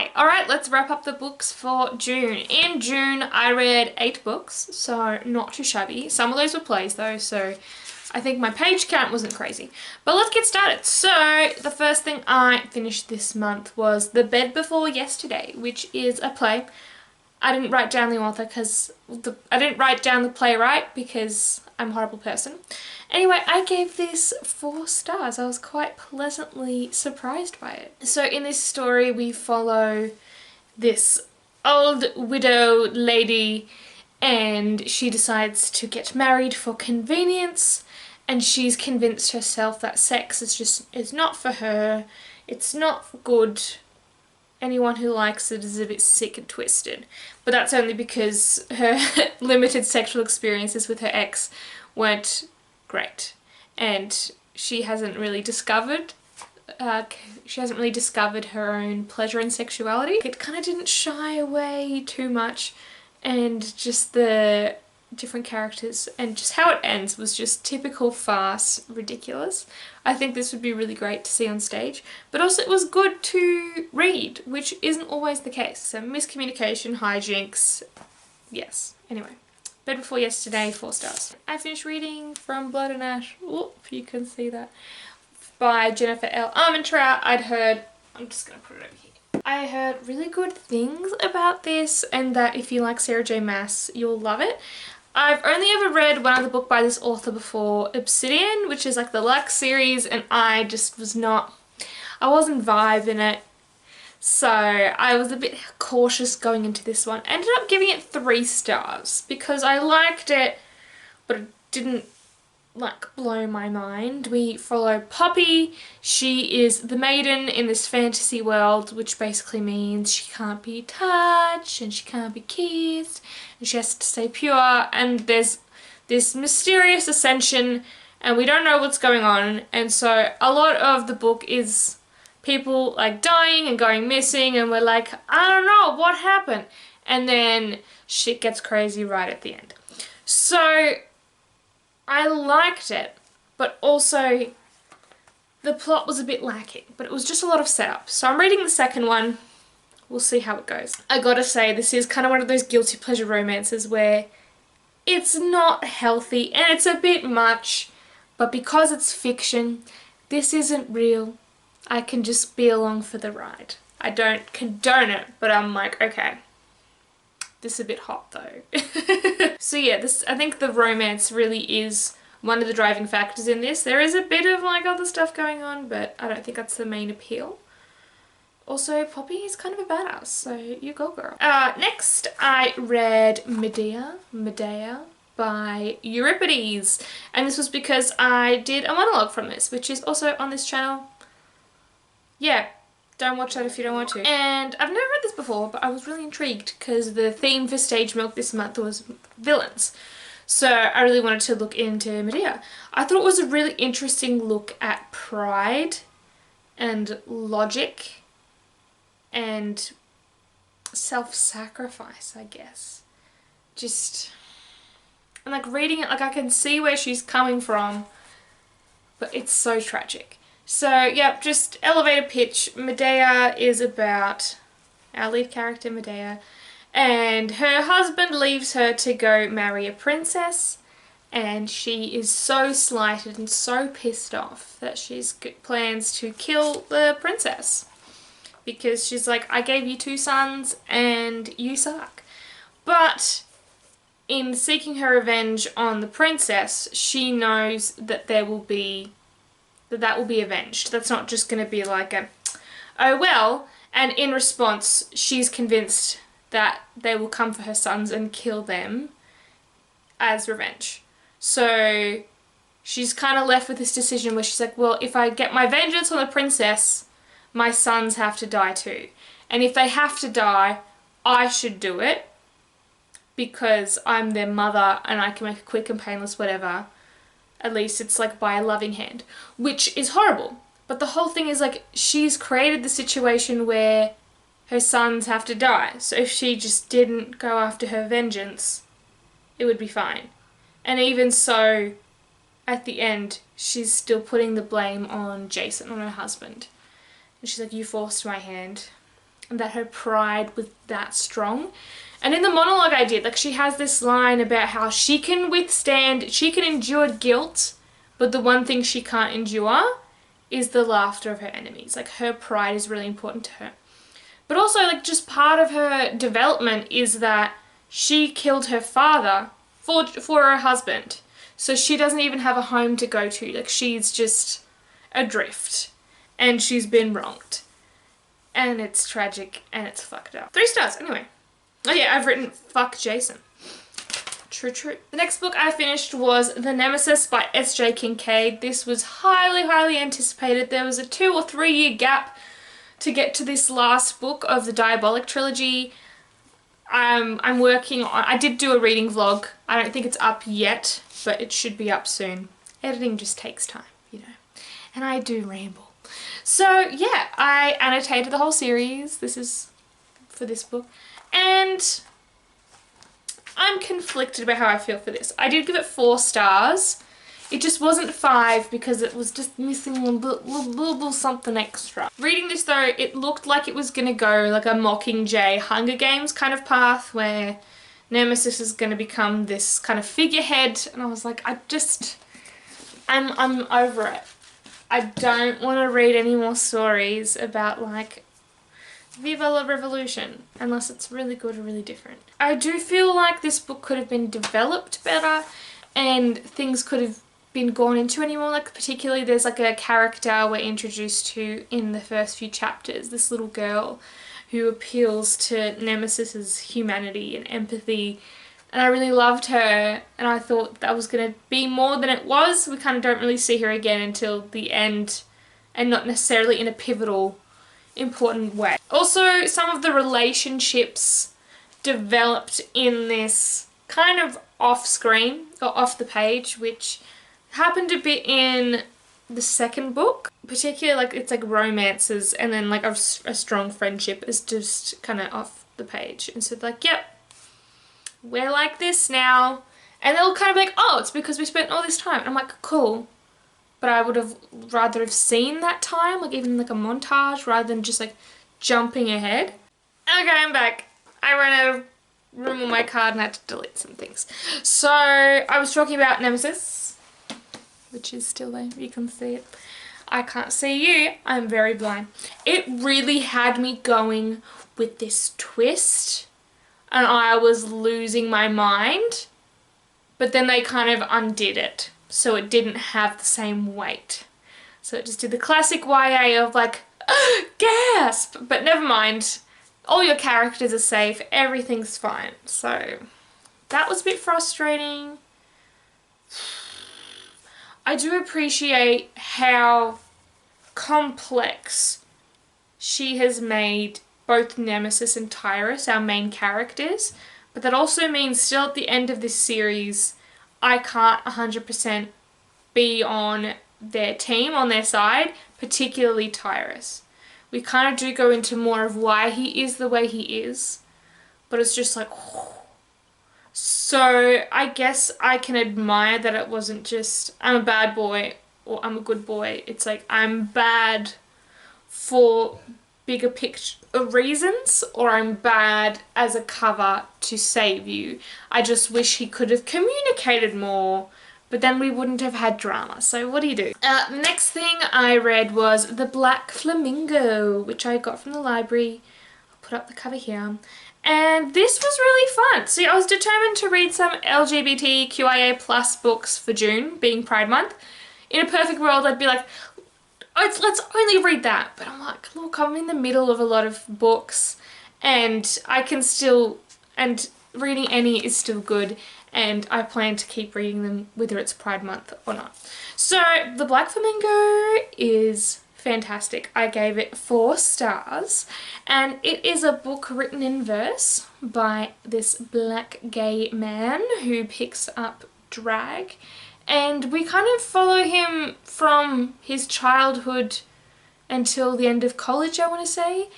Hi! Alright, let's wrap up the books for June. In June, I read 8 books, so not too shabby. Some of those were plays though, so I think my page count wasn't crazy. But let's get started. So, the first thing I finished this month was The Bed Before Yesterday, which is a play. I didn't write down the author because I didn't write down the playwright because I'm a horrible person. Anyway, I gave this 4 stars. I was quite pleasantly surprised by it. So in this story we follow this old widow lady and she decides to get married for convenience, and she's convinced herself that sex is not for her, it's not good. Anyone who likes it is a bit sick and twisted. But that's only because her limited sexual experiences with her ex weren't great. And she hasn't really discovered her own pleasure and sexuality. It kind of didn't shy away too much, and just the different characters and just how it ends was just typical farce ridiculous. I think this would be really great to see on stage, but also it was good to read, which isn't always the case. So miscommunication, hijinks, yes. Anyway, Bed Before Yesterday, 4 stars. I finished reading From Blood and Ash, if you can see that, by Jennifer L. Armentrout. I'm just gonna put it over here. I heard really good things about this, and that if you like Sarah J Maas, you'll love it. I've only ever read one other book by this author before, Obsidian, which is like the Lux series, and I wasn't vibing it. So I was a bit cautious going into this one. I ended up giving it 3 stars because I liked it, but it didn't like blow my mind. We follow Poppy. She is the maiden in this fantasy world, which basically means she can't be touched and she can't be kissed and she has to stay pure, and there's this mysterious ascension and we don't know what's going on, and so a lot of the book is people like dying and going missing and we're like, I don't know what happened, and then shit gets crazy right at the end. So I liked it, but also the plot was a bit lacking, but it was just a lot of setup. So I'm reading the second one. We'll see how it goes. I gotta say, this is kind of one of those guilty pleasure romances where it's not healthy and it's a bit much, but because it's fiction, this isn't real. I can just be along for the ride. I don't condone it, but I'm like, okay. This is a bit hot though. So yeah, I think the romance really is one of the driving factors in this. There is a bit of like other stuff going on, but I don't think that's the main appeal. Also, Poppy is kind of a badass, so you go girl. Next I read Medea by Euripides, and this was because I did a monologue from this, which is also on this channel. Yeah. Don't watch that if you don't want to. And I've never read this before, but I was really intrigued because the theme for Stage Milk this month was villains. So I really wanted to look into Medea. I thought it was a really interesting look at pride and logic and self-sacrifice, I guess. And like reading it, like I can see where she's coming from, but it's so tragic. So, yep, just elevator pitch. Medea is about our lead character, Medea, and her husband leaves her to go marry a princess, and she is so slighted and so pissed off that she's got plans to kill the princess because she's like, I gave you 2 sons and you suck. But in seeking her revenge on the princess, she knows that that will be avenged. That's not just going to be like a, oh well, and in response she's convinced that they will come for her sons and kill them as revenge. So she's kind of left with this decision where she's like, well, if I get my vengeance on the princess, my sons have to die too. And if they have to die, I should do it because I'm their mother and I can make it quick and painless, whatever. At least it's like by a loving hand, which is horrible. But the whole thing is like she's created the situation where her sons have to die. So if she just didn't go after her vengeance, it would be fine. And even so, at the end, she's still putting the blame on Jason, on her husband. And she's like, you forced my hand. and that her pride was that strong. And in the monologue I did, like, she has this line about how she can endure guilt, but the one thing she can't endure is the laughter of her enemies. Like, her pride is really important to her. But also, like, just part of her development is that she killed her father for her husband. So she doesn't even have a home to go to. Like, she's just adrift. And she's been wronged. And it's tragic and it's fucked up. 3 stars, anyway. Oh yeah, I've written fuck Jason. True, true. The next book I finished was The Nemesis by S.J. Kincaid. This was highly, highly anticipated. There was a 2 or 3 year gap to get to this last book of the Diabolic trilogy. I'm working on, I did do a reading vlog. I don't think it's up yet, but it should be up soon. Editing just takes time, you know. And I do ramble. So yeah, I annotated the whole series. This is for this book. And I'm conflicted about how I feel for this. I did give it 4 stars. It just wasn't 5 because it was just missing a little something extra. Reading this though, it looked like it was going to go like a Mockingjay Hunger Games kind of path where Nemesis is going to become this kind of figurehead, and I was like, I'm over it. I don't want to read any more stories about like Viva la Revolution, unless it's really good or really different. I do feel like this book could have been developed better and things could have been gone into anymore. Like, particularly there's like a character we're introduced to in the first few chapters, this little girl who appeals to Nemesis's humanity and empathy, and I really loved her, and I thought that was going to be more than it was. We kind of don't really see her again until the end, and not necessarily in a pivotal important way. Also, some of the relationships developed in this kind of off screen or off the page, which happened a bit in the second book, particularly like it's like romances and then like a strong friendship is just kind of off the page, and so like, yep, we're like this now, and they'll kind of be like, oh, it's because we spent all this time, and I'm like, cool. But I would have rather have seen that time, like even like a montage, rather than just like jumping ahead. Okay, I'm back. I ran out of room on my card and I had to delete some things. So I was talking about Nemesis, which is still there. You can see it. I can't see you. I'm very blind. It really had me going with this twist, and I was losing my mind. But then they kind of undid it, so it didn't have the same weight. So it just did the classic YA of like, gasp! But never mind. All your characters are safe. Everything's fine. So that was a bit frustrating. I do appreciate how complex she has made both Nemesis and Tyrus, our main characters. But that also means still at the end of this series, I can't 100% be on their team, on their side, particularly Tyrus. We kind of do go into more of why he is the way he is, but it's just like, so I guess I can admire that it wasn't just, I'm a bad boy or I'm a good boy. It's like, I'm bad for bigger picture reasons, or I'm bad as a cover to save you. I just wish he could have communicated more, but then we wouldn't have had drama. So what do you do? The next thing I read was The Black Flamingo, which I got from the library. I'll put up the cover here. And this was really fun. See, I was determined to read some LGBTQIA plus books for June, being Pride Month. In a perfect world, I'd be like, let's only read that. But I'm like, look, I'm in the middle of a lot of books and I can still, and reading any is still good, and I plan to keep reading them whether it's Pride Month or not. So The Black Flamingo is fantastic. I gave it 4 stars, and it is a book written in verse by this black gay man who picks up drag. And we kind of follow him from his childhood until the end of college, I want to say.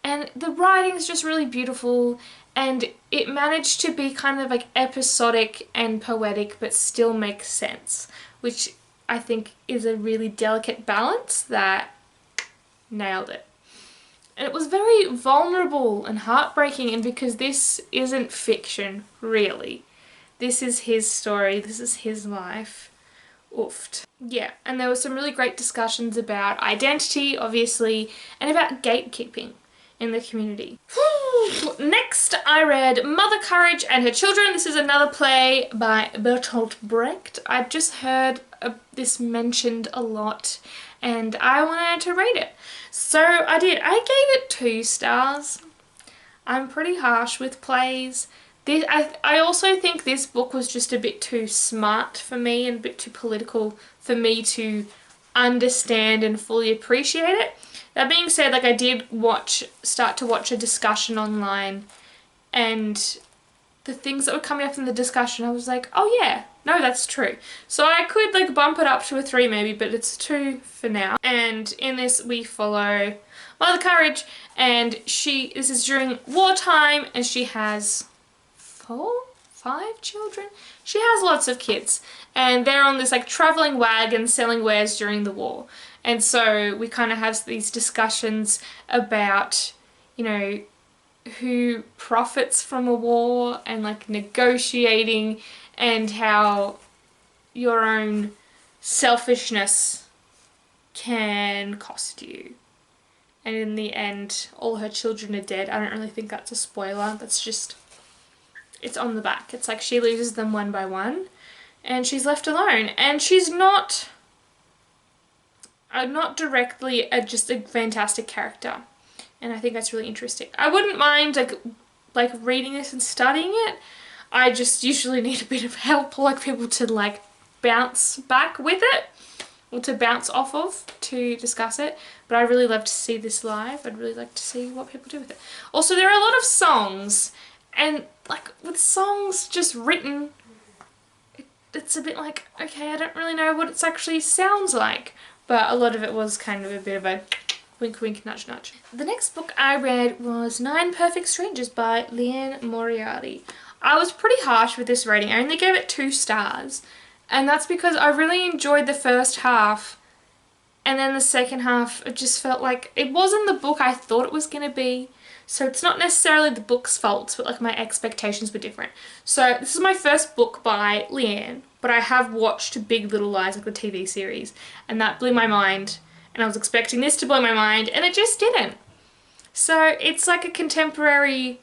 And the writing is just really beautiful, and it managed to be kind of like episodic and poetic but still makes sense, which I think is a really delicate balance that nailed it. And it was very vulnerable and heartbreaking, and because this isn't fiction, really. This is his story, this is his life. Oofed. Yeah, and there were some really great discussions about identity, obviously, and about gatekeeping in the community. Next, I read Mother Courage and Her Children. This is another play by Bertolt Brecht. I've just heard this mentioned a lot, and I wanted to read it. So I did. I gave it 2 stars. I'm pretty harsh with plays. I also think this book was just a bit too smart for me and a bit too political for me to understand and fully appreciate it. That being said, like, I did start to watch a discussion online, and the things that were coming up in the discussion, I was like, oh yeah, no, that's true. So I could like bump it up to a 3 maybe, but it's 2 for now. And in this we follow Mother Courage, and this is during wartime, and she has 5 children? She has lots of kids, and they're on this like traveling wagon selling wares during the war. And so we kind of have these discussions about, you know, who profits from a war, and like negotiating, and how your own selfishness can cost you. And in the end, all her children are dead. I don't really think that's a spoiler. That's just, it's on the back. It's like she loses them one by one, and she's left alone. And she's not directly just a fantastic character. And I think that's really interesting. I wouldn't mind like reading this and studying it. I just usually need a bit of help, like people to like bounce back with it, or to bounce off of to discuss it. But I really love to see this live. I'd really like to see what people do with it. Also, there are a lot of songs, and like with songs just written, it's a bit like, okay, I don't really know what it actually sounds like. But a lot of it was kind of a bit of a wink wink nudge nudge. The next book I read was 9 Perfect Strangers by Leanne Moriarty. I was pretty harsh with this rating. I only gave it 2 stars. And that's because I really enjoyed the first half. And then the second half, it just felt like it wasn't the book I thought it was going to be. So it's not necessarily the book's fault, but like my expectations were different. So this is my first book by Leanne, but I have watched Big Little Lies, like the TV series, and that blew my mind. And I was expecting this to blow my mind, and it just didn't. So it's like a contemporary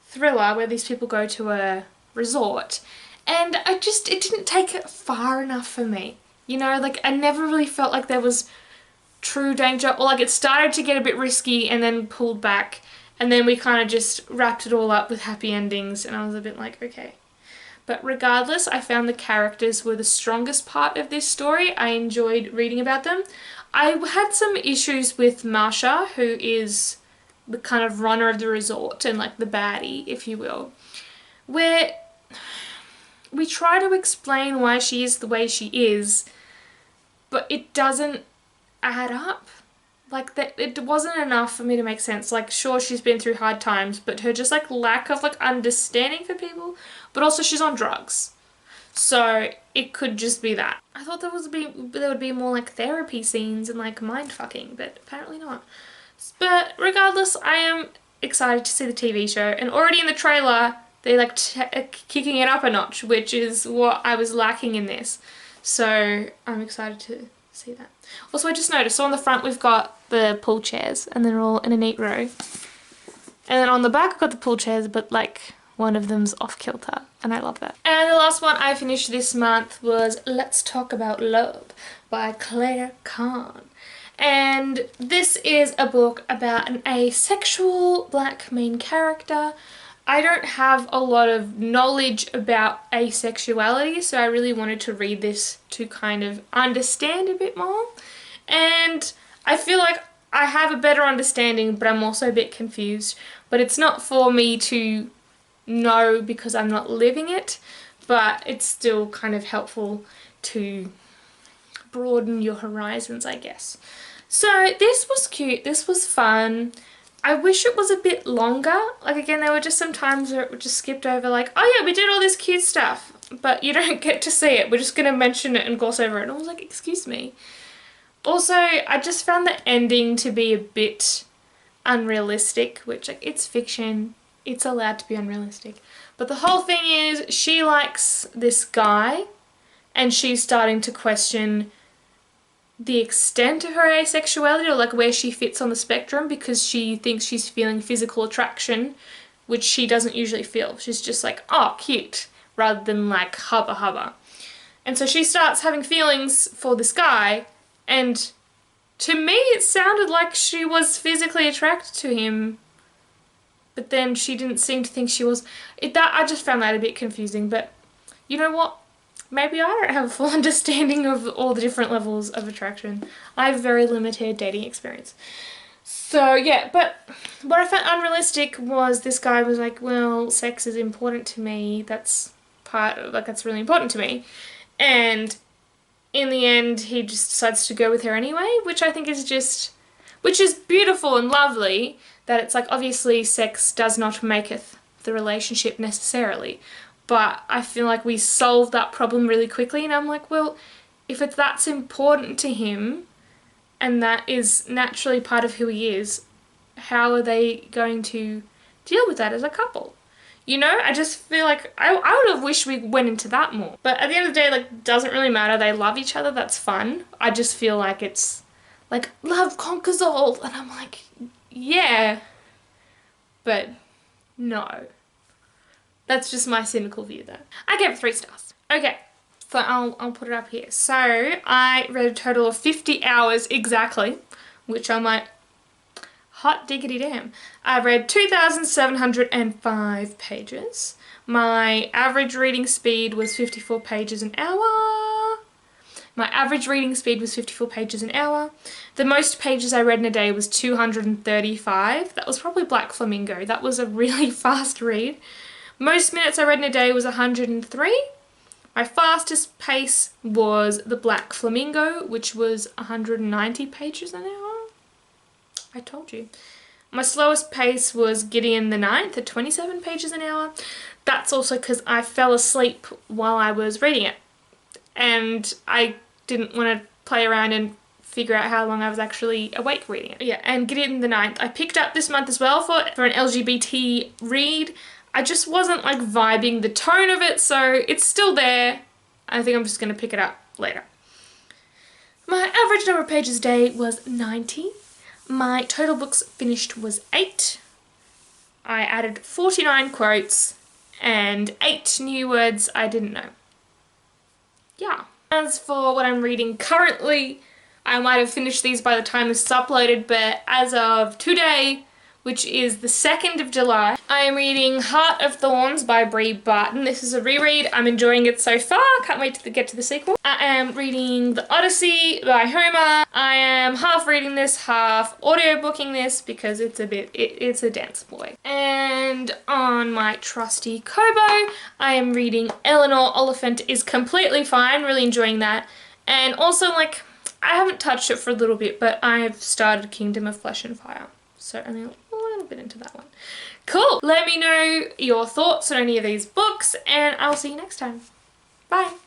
thriller where these people go to a resort, and it didn't take it far enough for me. You know, like I never really felt like there was true danger, or like it started to get a bit risky and then pulled back, and then we kind of just wrapped it all up with happy endings, and I was a bit like, okay. But regardless, I found the characters were the strongest part of this story. I enjoyed reading about them. I had some issues with Marsha, who is the kind of runner of the resort and like the baddie, if you will, where we try to explain why she is the way she is, but it doesn't add up. Like, that, it wasn't enough for me to make sense. Like, sure, she's been through hard times, but her just like lack of like understanding for people, but also she's on drugs. So it could just be that. I thought there would be more like therapy scenes and like mind fucking, but apparently not. But regardless, I am excited to see the TV show, and already in the trailer they're like kicking it up a notch, which is what I was lacking in this. So I'm excited to see that. Also, I just noticed, so on the front we've got the pool chairs, and they're all in a neat row. And then on the back I've got the pool chairs, but like one of them's off kilter, and I love that. And the last one I finished this month was Let's Talk About Love by Claire Kahn. And this is a book about an asexual black main character. I don't have a lot of knowledge about asexuality, so I really wanted to read this to kind of understand a bit more. And I feel like I have a better understanding, but I'm also a bit confused. But it's not for me to know because I'm not living it, but it's still kind of helpful to broaden your horizons, I guess. So this was cute, this was fun. I wish it was a bit longer. Like, again, there were just some times where it just skipped over, like, oh yeah, we did all this cute stuff, but you don't get to see it. We're just going to mention it and gloss over it. And I was like, excuse me. Also, I just found the ending to be a bit unrealistic, which like it's fiction, it's allowed to be unrealistic. But the whole thing is she likes this guy and she's starting to question the extent of her asexuality, or like where she fits on the spectrum, because she thinks she's feeling physical attraction, which she doesn't usually feel. She's just like, oh, cute, rather than like hubba hubba. And so she starts having feelings for this guy, and to me it sounded like she was physically attracted to him, but then she didn't seem to think she was. I just found that a bit confusing, but you know what? Maybe I don't have a full understanding of all the different levels of attraction. I have very limited dating experience. So yeah, but what I found unrealistic was this guy was like, well, sex is important to me. That's really important to me. And in the end, he just decides to go with her anyway, which I think is which is beautiful and lovely, that it's like, obviously sex does not maketh the relationship necessarily. But I feel like we solved that problem really quickly, and I'm like, well, if that's important to him and that is naturally part of who he is, how are they going to deal with that as a couple? You know, I just feel like I would have wished we went into that more. But at the end of the day, like, doesn't really matter. They love each other. That's fun. I just feel like it's like love conquers all, and I'm like, yeah, but no. That's just my cynical view though. I gave it 3 stars. Okay, so I'll put it up here. So I read a total of 50 hours exactly, which I'm like, hot diggity damn. I read 2,705 pages. My average reading speed was 54 pages an hour. The most pages I read in a day was 235. That was probably Black Flamingo. That was a really fast read. Most minutes I read in a day was 103. My fastest pace was the Black Flamingo, which was 190 pages an hour. I told you. My slowest pace was Gideon the Ninth at 27 pages an hour. That's also because I fell asleep while I was reading it. And I didn't want to play around and figure out how long I was actually awake reading it. Yeah, and Gideon the Ninth I picked up this month as well for an LGBT read. I just wasn't like vibing the tone of it, so it's still there. I think I'm just going to pick it up later. My average number of pages a day was 90. My total books finished was 8. I added 49 quotes and 8 new words I didn't know. Yeah. As for what I'm reading currently, I might have finished these by the time this is uploaded, but as of today, which is the 2nd of July, I am reading Heart of Thorns by Brie Barton. This is a reread. I'm enjoying it so far. Can't wait to get to the sequel. I am reading The Odyssey by Homer. I am half reading this, half audiobooking this because it's a dance boy. And on my trusty Kobo, I am reading Eleanor Oliphant is Completely Fine. Really enjoying that. And also, like, I haven't touched it for a little bit, but I've started Kingdom of Flesh and Fire. So I'm a little bit into that one. Cool. Let me know your thoughts on any of these books, and I'll see you next time. Bye.